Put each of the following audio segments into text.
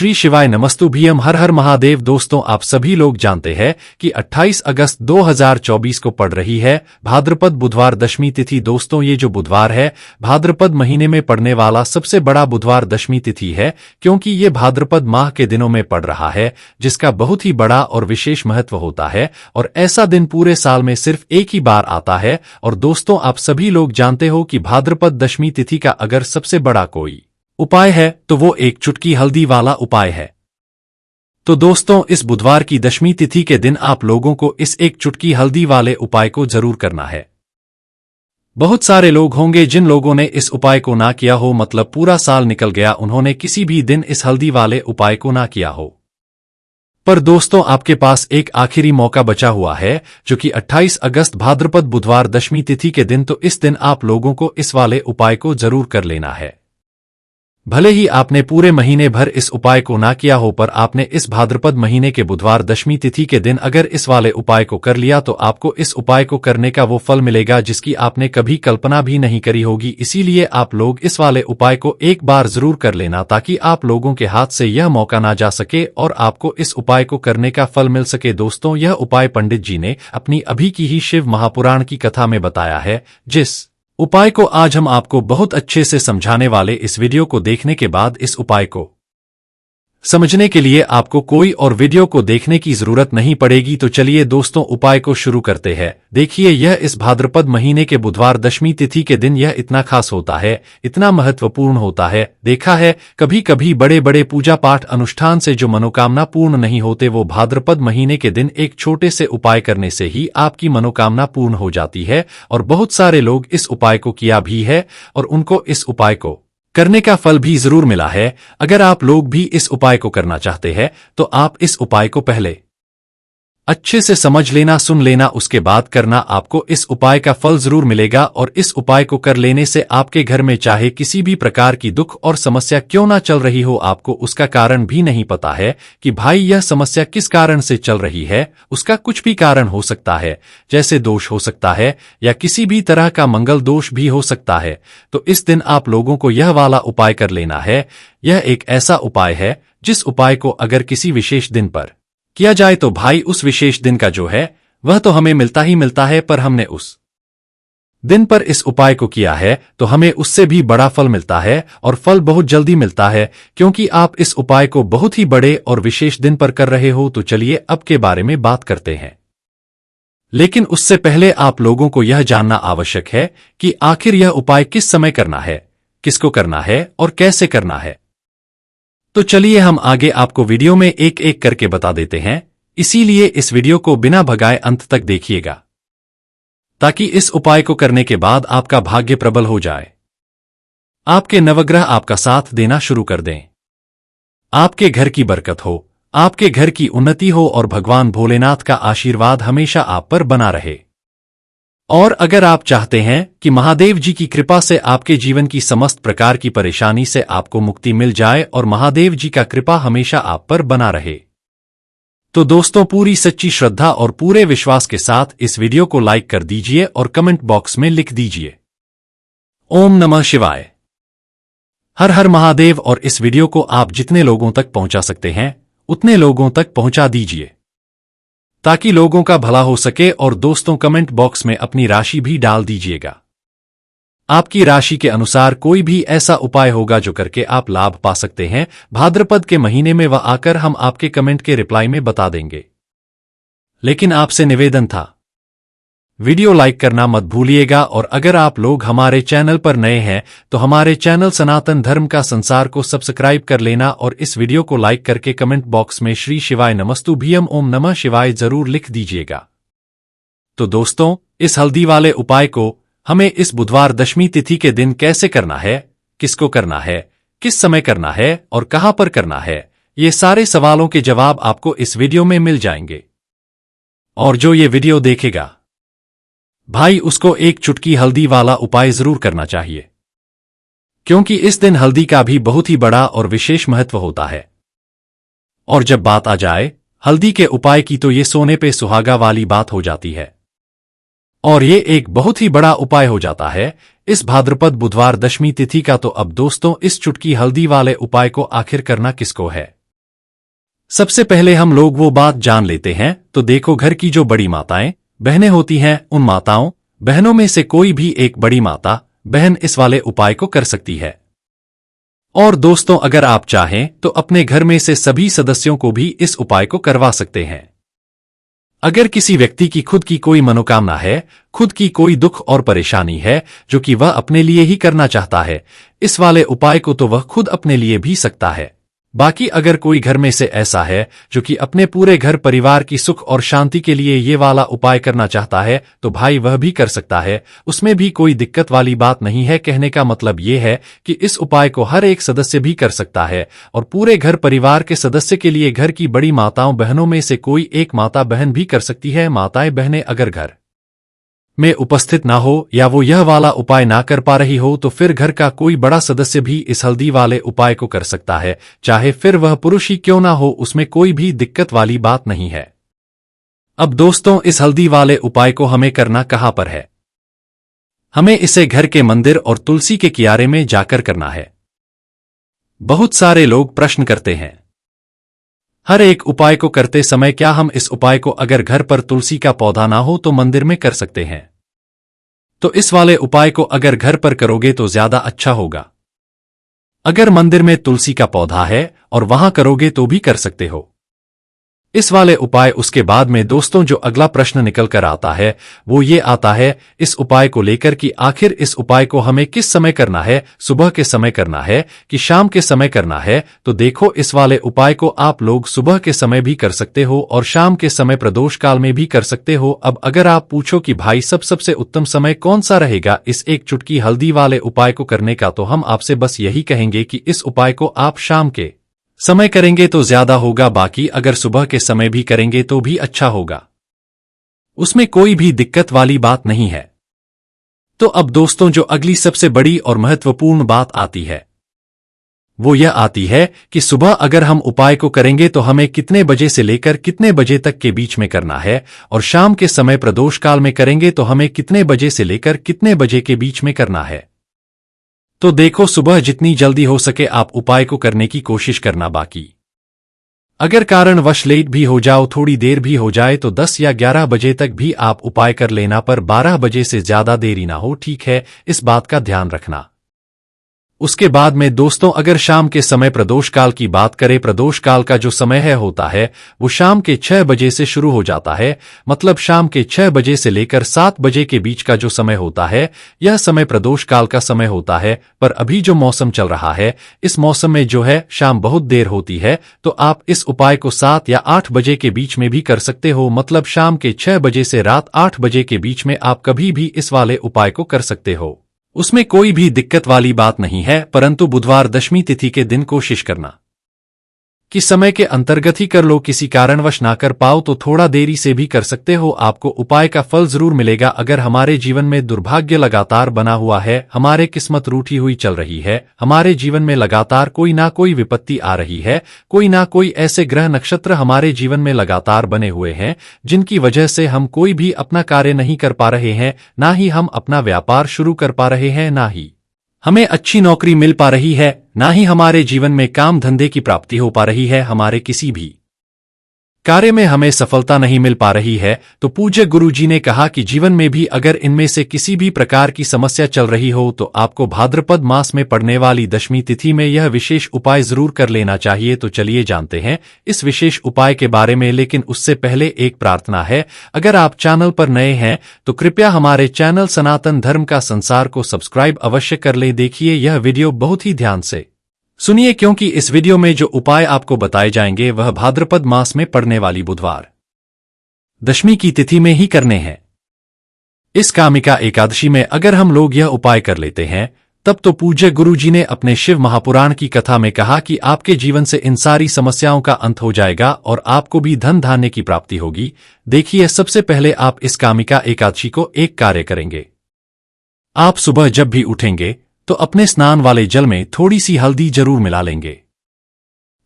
श्री शिवाय नमस्तुभ्यम। हर हर महादेव। दोस्तों, आप सभी लोग जानते हैं कि 28 अगस्त 2024 को पड़ रही है भाद्रपद बुधवार दशमी तिथि। दोस्तों, ये जो बुधवार है भाद्रपद महीने में पड़ने वाला सबसे बड़ा बुधवार दशमी तिथि है, क्योंकि ये भाद्रपद माह के दिनों में पड़ रहा है, जिसका बहुत ही बड़ा और विशेष महत्व होता है। और ऐसा दिन पूरे साल में सिर्फ एक ही बार आता है। और दोस्तों, आप सभी लोग जानते हो कि भाद्रपद दशमी तिथि का अगर सबसे बड़ा कोई उपाय है तो वो एक चुटकी हल्दी वाला उपाय है। तो दोस्तों, इस बुधवार की दशमी तिथि के दिन आप लोगों को इस एक चुटकी हल्दी वाले उपाय को जरूर करना है। बहुत सारे लोग होंगे जिन लोगों ने इस उपाय को ना किया हो, मतलब पूरा साल निकल गया, उन्होंने किसी भी दिन इस हल्दी वाले उपाय को ना किया हो। पर दोस्तों, आपके पास एक आखिरी मौका बचा हुआ है, जो कि 28 अगस्त भाद्रपद बुधवार दशमी तिथि के दिन। तो इस दिन आप लोगों को इस वाले उपाय को जरूर कर लेना है। भले ही आपने पूरे महीने भर इस उपाय को ना किया हो, पर आपने इस भाद्रपद महीने के बुधवार दशमी तिथि के दिन अगर इस वाले उपाय को कर लिया तो आपको इस उपाय को करने का वो फल मिलेगा जिसकी आपने कभी कल्पना भी नहीं करी होगी। इसीलिए आप लोग इस वाले उपाय को एक बार जरूर कर लेना, ताकि आप लोगों के हाथ से यह मौका ना जा सके और आपको इस उपाय को करने का फल मिल सके। दोस्तों, यह उपाय पंडित जी ने अपनी अभी की ही शिव महापुराण की कथा में बताया है, जिस उपाय को आज हम आपको बहुत अच्छे से समझाने वाले। इस वीडियो को देखने के बाद इस उपाय को समझने के लिए आपको कोई और वीडियो को देखने की जरूरत नहीं पड़ेगी। तो चलिए दोस्तों, उपाय को शुरू करते हैं। देखिए, यह इस भाद्रपद महीने के बुधवार दशमी तिथि के दिन यह इतना खास होता है, इतना महत्वपूर्ण होता है। देखा है, कभी कभी बड़े बड़े पूजा पाठ अनुष्ठान से जो मनोकामना पूर्ण नहीं होते, वो भाद्रपद महीने के दिन एक छोटे से उपाय करने से ही आपकी मनोकामना पूर्ण हो जाती है। और बहुत सारे लोग इस उपाय को किया भी है और उनको इस उपाय को करने का फल भी जरूर मिला है। अगर आप लोग भी इस उपाय को करना चाहते हैं तो आप इस उपाय को पहले अच्छे से समझ लेना, सुन लेना, उसके बाद करना। आपको इस उपाय का फल जरूर मिलेगा। और इस उपाय को कर लेने से आपके घर में चाहे किसी भी प्रकार की दुख और समस्या क्यों ना चल रही हो, आपको उसका कारण भी नहीं पता है कि भाई यह समस्या किस कारण से चल रही है, उसका कुछ भी कारण हो सकता है, जैसे दोष हो सकता है या किसी भी तरह का मंगल दोष भी हो सकता है। तो इस दिन आप लोगों को यह वाला उपाय कर लेना है। यह एक ऐसा उपाय है जिस उपाय को अगर किसी विशेष दिन पर किया जाए तो भाई उस विशेष दिन का जो है वह तो हमें मिलता ही मिलता है, पर हमने उस दिन पर इस उपाय को किया है तो हमें उससे भी बड़ा फल मिलता है, और फल बहुत जल्दी मिलता है, क्योंकि आप इस उपाय को बहुत ही बड़े और विशेष दिन पर कर रहे हो। तो चलिए अब के बारे में बात करते हैं। लेकिन उससे पहले आप लोगों को यह जानना आवश्यक है कि आखिर यह उपाय किस समय करना है, किसको करना है और कैसे करना है। तो चलिए हम आगे आपको वीडियो में एक एक करके बता देते हैं। इसीलिए इस वीडियो को बिना भगाए अंत तक देखिएगा, ताकि इस उपाय को करने के बाद आपका भाग्य प्रबल हो जाए, आपके नवग्रह आपका साथ देना शुरू कर दें, आपके घर की बरकत हो, आपके घर की उन्नति हो और भगवान भोलेनाथ का आशीर्वाद हमेशा आप पर बना रहे। और अगर आप चाहते हैं कि महादेव जी की कृपा से आपके जीवन की समस्त प्रकार की परेशानी से आपको मुक्ति मिल जाए और महादेव जी का कृपा हमेशा आप पर बना रहे, तो दोस्तों पूरी सच्ची श्रद्धा और पूरे विश्वास के साथ इस वीडियो को लाइक कर दीजिए और कमेंट बॉक्स में लिख दीजिए ओम नमः शिवाय, हर हर महादेव। और इस वीडियो को आप जितने लोगों तक पहुंचा सकते हैं उतने लोगों तक पहुंचा दीजिए, ताकि लोगों का भला हो सके। और दोस्तों, कमेंट बॉक्स में अपनी राशि भी डाल दीजिएगा। आपकी राशि के अनुसार कोई भी ऐसा उपाय होगा जो करके आप लाभ पा सकते हैं भाद्रपद के महीने में, वह आकर हम आपके कमेंट के रिप्लाई में बता देंगे। लेकिन आपसे निवेदन था, वीडियो लाइक करना मत भूलिएगा। और अगर आप लोग हमारे चैनल पर नए हैं तो हमारे चैनल सनातन धर्म का संसार को सब्सक्राइब कर लेना और इस वीडियो को लाइक करके कमेंट बॉक्स में श्री शिवाय नमस्तुभ्यम ओम नमः शिवाय जरूर लिख दीजिएगा। तो दोस्तों, इस हल्दी वाले उपाय को हमें इस बुधवार दशमी तिथि के दिन कैसे करना है, किसको करना है, किस समय करना है और कहां पर करना है, ये सारे सवालों के जवाब आपको इस वीडियो में मिल जाएंगे। और जो ये वीडियो देखेगा भाई, उसको एक चुटकी हल्दी वाला उपाय जरूर करना चाहिए, क्योंकि इस दिन हल्दी का भी बहुत ही बड़ा और विशेष महत्व होता है। और जब बात आ जाए हल्दी के उपाय की, तो ये सोने पे सुहागा वाली बात हो जाती है, और ये एक बहुत ही बड़ा उपाय हो जाता है इस भाद्रपद बुधवार दशमी तिथि का। तो अब दोस्तों, इस चुटकी हल्दी वाले उपाय को आखिर करना किसको है, सबसे पहले हम लोग वो बात जान लेते हैं। तो देखो, घर की जो बड़ी माताएं बहनें होती हैं, उन माताओं बहनों में से कोई भी एक बड़ी माता बहन इस वाले उपाय को कर सकती है। और दोस्तों, अगर आप चाहें तो अपने घर में से सभी सदस्यों को भी इस उपाय को करवा सकते हैं। अगर किसी व्यक्ति की खुद की कोई मनोकामना है, खुद की कोई दुख और परेशानी है जो कि वह अपने लिए ही करना चाहता है, इस वाले उपाय को तो वह खुद अपने लिए भी सकता है। बाकी अगर कोई घर में से ऐसा है जो कि अपने पूरे घर परिवार की सुख और शांति के लिए ये वाला उपाय करना चाहता है, तो भाई वह भी कर सकता है। उसमें भी कोई दिक्कत वाली बात नहीं है। कहने का मतलब ये है कि इस उपाय को हर एक सदस्य भी कर सकता है और पूरे घर परिवार के सदस्य के लिए घर की बड़ी माताओं बहनों में से कोई एक माता बहन भी कर सकती है। माताएं बहनें अगर घर में उपस्थित ना हो या वो यह वाला उपाय ना कर पा रही हो, तो फिर घर का कोई बड़ा सदस्य भी इस हल्दी वाले उपाय को कर सकता है, चाहे फिर वह पुरुष ही क्यों ना हो। उसमें कोई भी दिक्कत वाली बात नहीं है। अब दोस्तों, इस हल्दी वाले उपाय को हमें करना कहां पर है? हमें इसे घर के मंदिर और तुलसी के किनारे में जाकर करना है। बहुत सारे लोग प्रश्न करते हैं, हर एक उपाय को करते समय क्या हम इस उपाय को अगर घर पर तुलसी का पौधा ना हो तो मंदिर में कर सकते हैं? तो इस वाले उपाय को अगर घर पर करोगे तो ज्यादा अच्छा होगा। अगर मंदिर में तुलसी का पौधा है और वहां करोगे तो भी कर सकते हो इस वाले उपाय। उसके बाद में दोस्तों, जो अगला प्रश्न निकल कर आता है वो ये आता है इस उपाय को लेकर कि आखिर इस उपाय को हमें किस समय करना है, सुबह के समय करना है कि शाम के समय करना है? तो देखो, इस वाले उपाय को आप लोग सुबह के समय भी कर सकते हो और शाम के समय प्रदोष काल में भी कर सकते हो। अब अगर आप पूछो कि भाई सबसे उत्तम समय कौन सा रहेगा इस एक चुटकी हल्दी वाले उपाय को करने का, तो हम आपसे बस यही कहेंगे कि इस उपाय को आप शाम के समय करेंगे तो ज्यादा होगा। बाकी अगर सुबह के समय भी करेंगे तो भी अच्छा होगा, उसमें कोई भी दिक्कत वाली बात नहीं है। तो अब दोस्तों, जो अगली सबसे बड़ी और महत्वपूर्ण बात आती है वो यह आती है कि सुबह अगर हम उपाय को करेंगे तो हमें कितने बजे से लेकर कितने बजे तक के बीच में करना है, और शाम के समय प्रदोष काल में करेंगे तो हमें कितने बजे से लेकर कितने बजे के बीच में करना है। तो देखो, सुबह जितनी जल्दी हो सके आप उपाय को करने की कोशिश करना। बाकी अगर कारणवश लेट भी हो जाओ, थोड़ी देर भी हो जाए, तो 10 या 11 बजे तक भी आप उपाय कर लेना, पर 12 बजे से ज्यादा देरी ना हो, ठीक है? इस बात का ध्यान रखना। उसके बाद में दोस्तों, अगर शाम के समय प्रदोष काल की बात करें, प्रदोष काल का जो समय है होता है वो शाम के 6 बजे से शुरू हो जाता है। मतलब शाम के 6 बजे से लेकर 7 बजे के बीच का जो समय होता है, यह समय प्रदोष काल का समय होता है। पर अभी जो मौसम चल रहा है, इस मौसम में जो है शाम बहुत देर होती है, तो आप इस उपाय को 7 या 8 बजे के बीच में भी कर सकते हो। मतलब शाम के 6 बजे से रात 8 बजे के बीच में आप कभी भी इस वाले उपाय को कर सकते हो, उसमें कोई भी दिक्कत वाली बात नहीं है। परंतु बुधवार दशमी तिथि के दिन कोशिश करना कि समय के अंतर्गत ही कर लो। किसी कारणवश ना कर पाओ तो थोड़ा देरी से भी कर सकते हो, आपको उपाय का फल जरूर मिलेगा। अगर हमारे जीवन में दुर्भाग्य लगातार बना हुआ है, हमारे किस्मत रूठी हुई चल रही है, हमारे जीवन में लगातार कोई ना कोई विपत्ति आ रही है, कोई ना कोई ऐसे ग्रह नक्षत्र हमारे जीवन में लगातार बने हुए हैं जिनकी वजह से हम कोई भी अपना कार्य नहीं कर पा रहे हैं, ना ही हम अपना व्यापार शुरू कर पा रहे हैं, ना ही हमें अच्छी नौकरी मिल पा रही है, ना ही हमारे जीवन में काम धंधे की प्राप्ति हो पा रही है, हमारे किसी भी कार्य में हमें सफलता नहीं मिल पा रही है, तो पूज्य गुरुजी ने कहा कि जीवन में भी अगर इनमें से किसी भी प्रकार की समस्या चल रही हो तो आपको भाद्रपद मास में पड़ने वाली दशमी तिथि में यह विशेष उपाय जरूर कर लेना चाहिए। तो चलिए जानते हैं इस विशेष उपाय के बारे में, लेकिन उससे पहले एक प्रार्थना है। अगर आप चैनल पर नए हैं तो कृपया हमारे चैनल सनातन धर्म का संसार को सब्सक्राइब अवश्य कर ले। देखिए यह वीडियो बहुत ही ध्यान से सुनिए, क्योंकि इस वीडियो में जो उपाय आपको बताए जाएंगे वह भाद्रपद मास में पड़ने वाली बुधवार दशमी की तिथि में ही करने हैं। इस कामिका एकादशी में अगर हम लोग यह उपाय कर लेते हैं तब तो पूज्य गुरुजी ने अपने शिव महापुराण की कथा में कहा कि आपके जीवन से इन सारी समस्याओं का अंत हो जाएगा और आपको भी धन धान्य की प्राप्ति होगी। देखिए, सबसे पहले आप इस कामिका एकादशी को एक कार्य करेंगे। आप सुबह जब भी उठेंगे तो अपने स्नान वाले जल में थोड़ी सी हल्दी जरूर मिला लेंगे।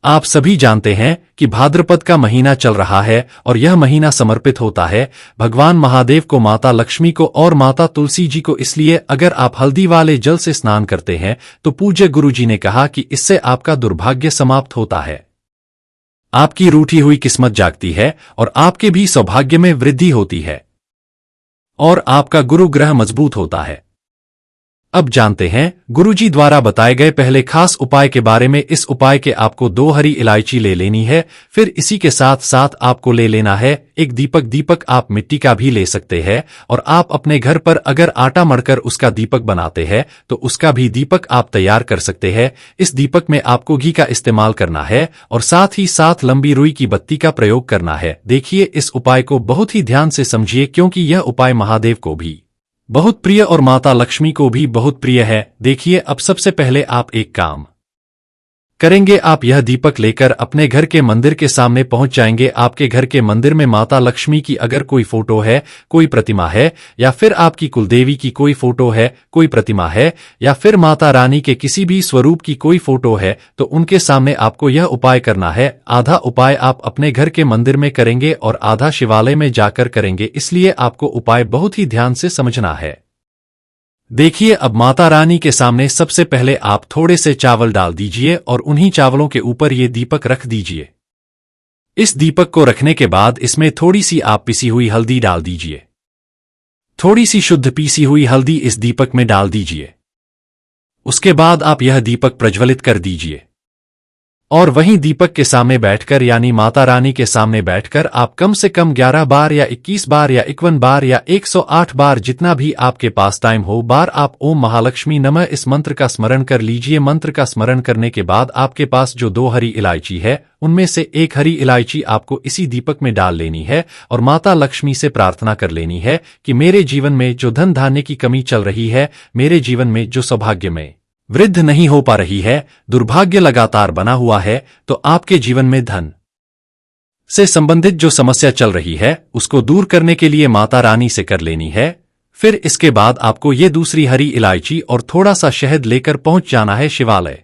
आप सभी जानते हैं कि भाद्रपद का महीना चल रहा है और यह महीना समर्पित होता है भगवान महादेव को, माता लक्ष्मी को और माता तुलसी जी को। इसलिए अगर आप हल्दी वाले जल से स्नान करते हैं तो पूज्य गुरुजी ने कहा कि इससे आपका दुर्भाग्य समाप्त होता है, आपकी रूठी हुई किस्मत जागती है और आपके भी सौभाग्य में वृद्धि होती है और आपका गुरु ग्रह मजबूत होता है। अब जानते हैं गुरुजी द्वारा बताए गए पहले खास उपाय के बारे में। इस उपाय के आपको 2 हरी इलायची ले लेनी है, फिर इसी के साथ साथ आपको ले लेना है एक दीपक। दीपक आप मिट्टी का भी ले सकते हैं और आप अपने घर पर अगर आटा मढ़कर उसका दीपक बनाते हैं तो उसका भी दीपक आप तैयार कर सकते हैं। इस दीपक में आपको घी का इस्तेमाल करना है और साथ ही साथ लंबी रुई की बत्ती का प्रयोग करना है। देखिए, इस उपाय को बहुत ही ध्यान से समझिए क्योंकि यह उपाय महादेव को भी बहुत प्रिय और माता लक्ष्मी को भी बहुत प्रिय है। देखिए, अब सबसे पहले आप एक काम करेंगे, आप यह दीपक लेकर अपने घर के मंदिर के सामने पहुंच जाएंगे। आपके घर के मंदिर में माता लक्ष्मी की अगर कोई फोटो है, कोई प्रतिमा है, या फिर आपकी कुलदेवी की कोई फोटो है, कोई प्रतिमा है, या फिर माता रानी के किसी भी स्वरूप की कोई फोटो है, तो उनके सामने आपको यह उपाय करना है। आधा उपाय आप अपने घर के मंदिर में करेंगे और आधा शिवालय में जाकर करेंगे, इसलिए आपको उपाय बहुत ही ध्यान से समझना है। देखिए, अब माता रानी के सामने सबसे पहले आप थोड़े से चावल डाल दीजिए और उन्हीं चावलों के ऊपर ये दीपक रख दीजिए। इस दीपक को रखने के बाद इसमें थोड़ी सी आप पिसी हुई हल्दी डाल दीजिए। थोड़ी सी शुद्ध पीसी हुई हल्दी इस दीपक में डाल दीजिए। उसके बाद आप यह दीपक प्रज्वलित कर दीजिए और वहीं दीपक के सामने बैठकर यानी माता रानी के सामने बैठकर आप कम से कम 11 बार या 21 बार या 51 बार या 108 बार, जितना भी आपके पास टाइम हो, बार आप ओम महालक्ष्मी नमः इस मंत्र का स्मरण कर लीजिए। मंत्र का स्मरण करने के बाद आपके पास जो 2 हरी इलायची है उनमें से एक हरी इलायची आपको इसी दीपक में डाल लेनी है और माता लक्ष्मी से प्रार्थना कर लेनी है कि मेरे जीवन में जो धन धान्य की कमी चल रही है, मेरे जीवन में जो सौभाग्य में वृद्धि नहीं हो पा रही है, दुर्भाग्य लगातार बना हुआ है, तो आपके जीवन में धन से संबंधित जो समस्या चल रही है उसको दूर करने के लिए माता रानी से कर लेनी है। फिर इसके बाद आपको ये दूसरी हरी इलायची और थोड़ा सा शहद लेकर पहुंच जाना है शिवालय।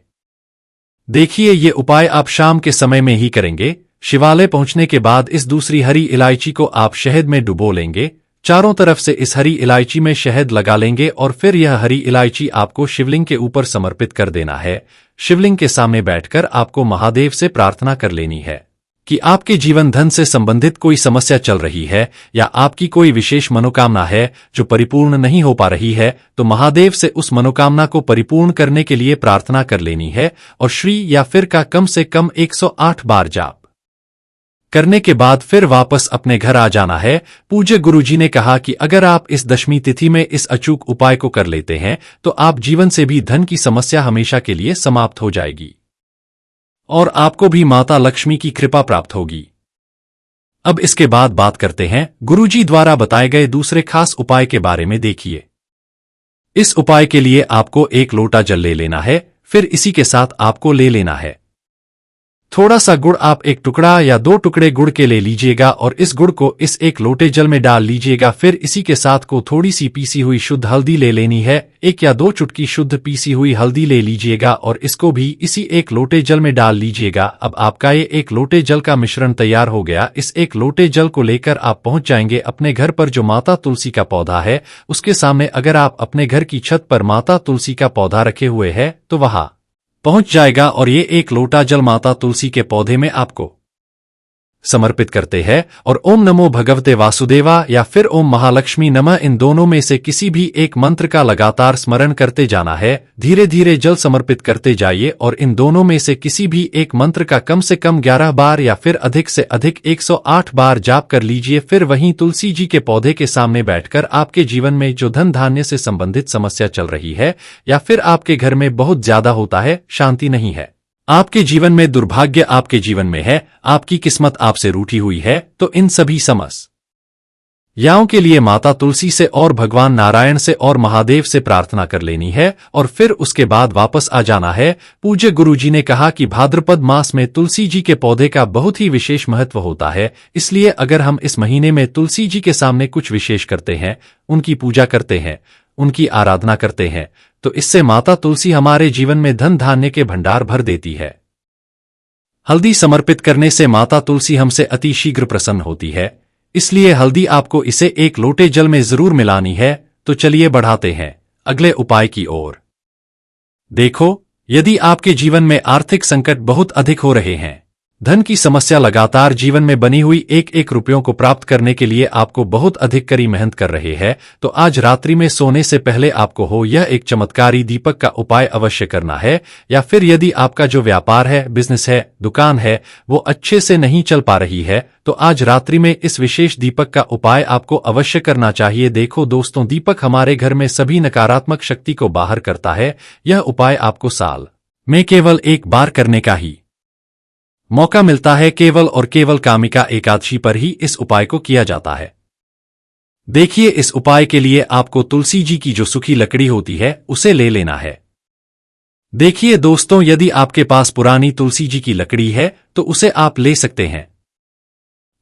देखिए, ये उपाय आप शाम के समय में ही करेंगे। शिवालय पहुंचने के बाद इस दूसरी हरी इलायची को आप शहद में डुबो लेंगे, चारों तरफ से इस हरी इलायची में शहद लगा लेंगे और फिर यह हरी इलायची आपको शिवलिंग के ऊपर समर्पित कर देना है। शिवलिंग के सामने बैठकर आपको महादेव से प्रार्थना कर लेनी है कि आपके जीवन धन से संबंधित कोई समस्या चल रही है या आपकी कोई विशेष मनोकामना है जो परिपूर्ण नहीं हो पा रही है, तो महादेव से उस मनोकामना को परिपूर्ण करने के लिए प्रार्थना कर लेनी है और श्री या फिर का कम से कम 108 बार जाप करने के बाद फिर वापस अपने घर आ जाना है। पूज्य गुरुजी ने कहा कि अगर आप इस दशमी तिथि में इस अचूक उपाय को कर लेते हैं तो आप जीवन से भी धन की समस्या हमेशा के लिए समाप्त हो जाएगी और आपको भी माता लक्ष्मी की कृपा प्राप्त होगी। अब इसके बाद बात करते हैं गुरुजी द्वारा बताए गए दूसरे खास उपाय के बारे में। देखिए, इस उपाय के लिए आपको 1 लोटा जल ले लेना है, फिर इसी के साथ आपको ले लेना है थोड़ा सा गुड़। आप 1 टुकड़ा या 2 टुकड़े गुड़ के ले लीजिएगा और इस गुड़ को इस 1 लोटे जल में डाल लीजिएगा। फिर इसी के साथ को थोड़ी सी पीसी हुई शुद्ध हल्दी ले लेनी है, 1 या 2 चुटकी शुद्ध पीसी हुई हल्दी ले लीजिएगा और इसको भी इसी 1 लोटे जल में डाल लीजिएगा। अब आपका ये 1 लोटे जल का मिश्रण तैयार हो गया। इस 1 लोटे जल को लेकर आप पहुंच जाएंगे अपने घर पर जो माता तुलसी का पौधा है उसके सामने। अगर आप अपने घर की छत पर माता तुलसी का पौधा रखे हुए हैं तो वहां पहुंच जाएगा और ये 1 लोटा जल माता तुलसी के पौधे में आपको समर्पित करते हैं और ओम नमो भगवते वासुदेवा या फिर ओम महालक्ष्मी नमः इन दोनों में से किसी भी एक मंत्र का लगातार स्मरण करते जाना है। धीरे धीरे जल समर्पित करते जाइए और इन दोनों में से किसी भी एक मंत्र का कम से कम 11 बार या फिर अधिक से अधिक 108 बार जाप कर लीजिए। फिर वहीं तुलसी जी के पौधे के सामने बैठकर आपके जीवन में जो धन धान्य से संबंधित समस्या चल रही है या फिर आपके घर में बहुत ज्यादा होता है, शांति नहीं है, आपके जीवन में दुर्भाग्य आपके जीवन में है, आपकी किस्मत आपसे रूठी हुई है, तो इन सभी समस्याओं के लिए माता तुलसी से और भगवान नारायण से और महादेव से प्रार्थना कर लेनी है और फिर उसके बाद वापस आ जाना है। पूज्य गुरुजी ने कहा कि भाद्रपद मास में तुलसी जी के पौधे का बहुत ही विशेष महत्व होता है, इसलिए अगर हम इस महीने में तुलसी जी के सामने कुछ विशेष करते हैं, उनकी पूजा करते हैं, उनकी आराधना करते हैं, तो इससे माता तुलसी हमारे जीवन में धन धान्य के भंडार भर देती है। हल्दी समर्पित करने से माता तुलसी हमसे अति शीघ्र प्रसन्न होती है, इसलिए हल्दी आपको इसे 1 लोटे जल में जरूर मिलानी है। तो चलिए बढ़ाते हैं अगले उपाय की ओर। देखो, यदि आपके जीवन में आर्थिक संकट बहुत अधिक हो रहे हैं, धन की समस्या लगातार जीवन में बनी हुई एक एक रुपयों को प्राप्त करने के लिए आपको बहुत अधिक कड़ी मेहनत कर रहे हैं, तो आज रात्रि में सोने से पहले आपको हो यह एक चमत्कारी दीपक का उपाय अवश्य करना है। या फिर यदि आपका जो व्यापार है, बिजनेस है, दुकान है, वो अच्छे से नहीं चल पा रही है, तो आज रात्रि में इस विशेष दीपक का उपाय आपको अवश्य करना चाहिए। देखो दोस्तों, दीपक हमारे घर में सभी नकारात्मक शक्ति को बाहर करता है। यह उपाय आपको साल में केवल एक बार करने का ही मौका मिलता है। केवल और केवल कामिका एकादशी पर ही इस उपाय को किया जाता है। देखिए, इस उपाय के लिए आपको तुलसी जी की जो सूखी लकड़ी होती है उसे ले लेना है। देखिए दोस्तों, यदि आपके पास पुरानी तुलसी जी की लकड़ी है तो उसे आप ले सकते हैं,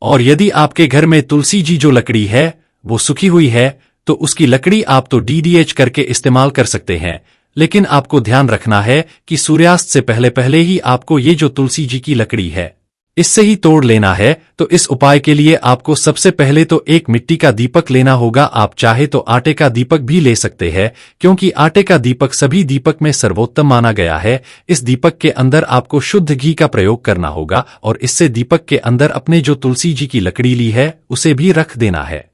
और यदि आपके घर में तुलसी जी जो लकड़ी है वो सूखी हुई है तो उसकी लकड़ी आप तो डीडीएच करके इस्तेमाल कर सकते हैं। लेकिन आपको ध्यान रखना है कि सूर्यास्त से पहले पहले ही आपको ये जो तुलसी जी की लकड़ी है इससे ही तोड़ लेना है। तो इस उपाय के लिए आपको सबसे पहले तो एक मिट्टी का दीपक लेना होगा। आप चाहे तो आटे का दीपक भी ले सकते हैं, क्योंकि आटे का दीपक सभी दीपक में सर्वोत्तम माना गया है। इस दीपक के अंदर आपको शुद्ध घी का प्रयोग करना होगा और इससे दीपक के अंदर अपने जो तुलसी जी की लकड़ी ली है उसे भी रख देना है।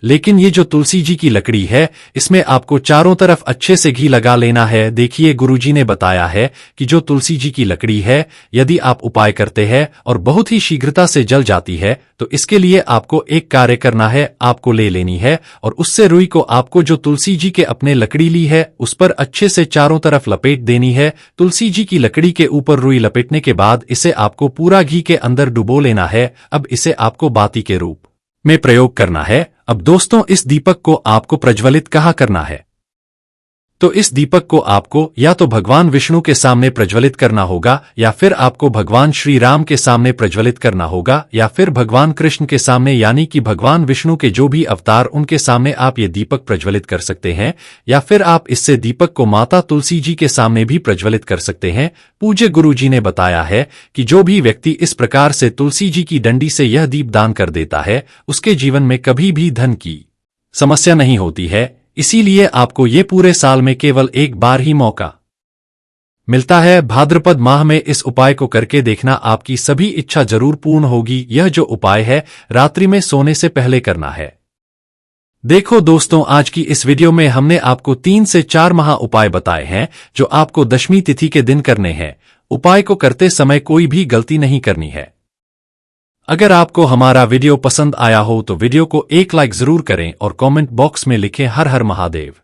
लेकिन ये जो तुलसी जी की लकड़ी है इसमें आपको चारों तरफ अच्छे से घी लगा लेना है। देखिए, गुरुजी ने बताया है कि जो तुलसी जी की लकड़ी है यदि आप उपाय करते हैं और बहुत ही शीघ्रता से जल जाती है, तो इसके लिए आपको एक कार्य करना है। आपको ले लेनी है और उससे रुई को आपको जो तुलसी जी के अपने लकड़ी ली है उस पर अच्छे से चारों तरफ लपेट देनी है। तुलसी जी की लकड़ी के ऊपर रुई लपेटने के बाद इसे आपको पूरा घी के अंदर डुबो लेना है। अब इसे आपको बाती के रूप में प्रयोग करना है। अब दोस्तों, इस दीपक को आपको प्रज्वलित कहाँ करना है? तो इस दीपक को आपको या तो भगवान विष्णु के सामने प्रज्वलित करना होगा, या फिर आपको भगवान श्री राम के सामने प्रज्वलित करना होगा, या फिर भगवान कृष्ण के सामने, यानी कि भगवान विष्णु के जो भी अवतार उनके सामने आप ये दीपक प्रज्वलित कर सकते हैं। या फिर आप इससे दीपक को माता तुलसी जी के सामने भी प्रज्वलित कर सकते हैं। पूज्य गुरु जी ने बताया है कि जो भी व्यक्ति इस प्रकार से तुलसी जी की डंडी से यह दीप दान कर देता है उसके जीवन में कभी भी धन की समस्या नहीं होती है। इसीलिए आपको ये पूरे साल में केवल एक बार ही मौका मिलता है। भाद्रपद माह में इस उपाय को करके देखना, आपकी सभी इच्छा जरूर पूर्ण होगी। यह जो उपाय है रात्रि में सोने से पहले करना है। देखो दोस्तों, आज की इस वीडियो में हमने आपको 3 से 4 महा उपाय बताए हैं जो आपको दशमी तिथि के दिन करने हैं। उपाय को करते समय कोई भी गलती नहीं करनी है। अगर आपको हमारा वीडियो पसंद आया हो तो वीडियो को एक लाइक जरूर करें और कमेंट बॉक्स में लिखें हर हर महादेव।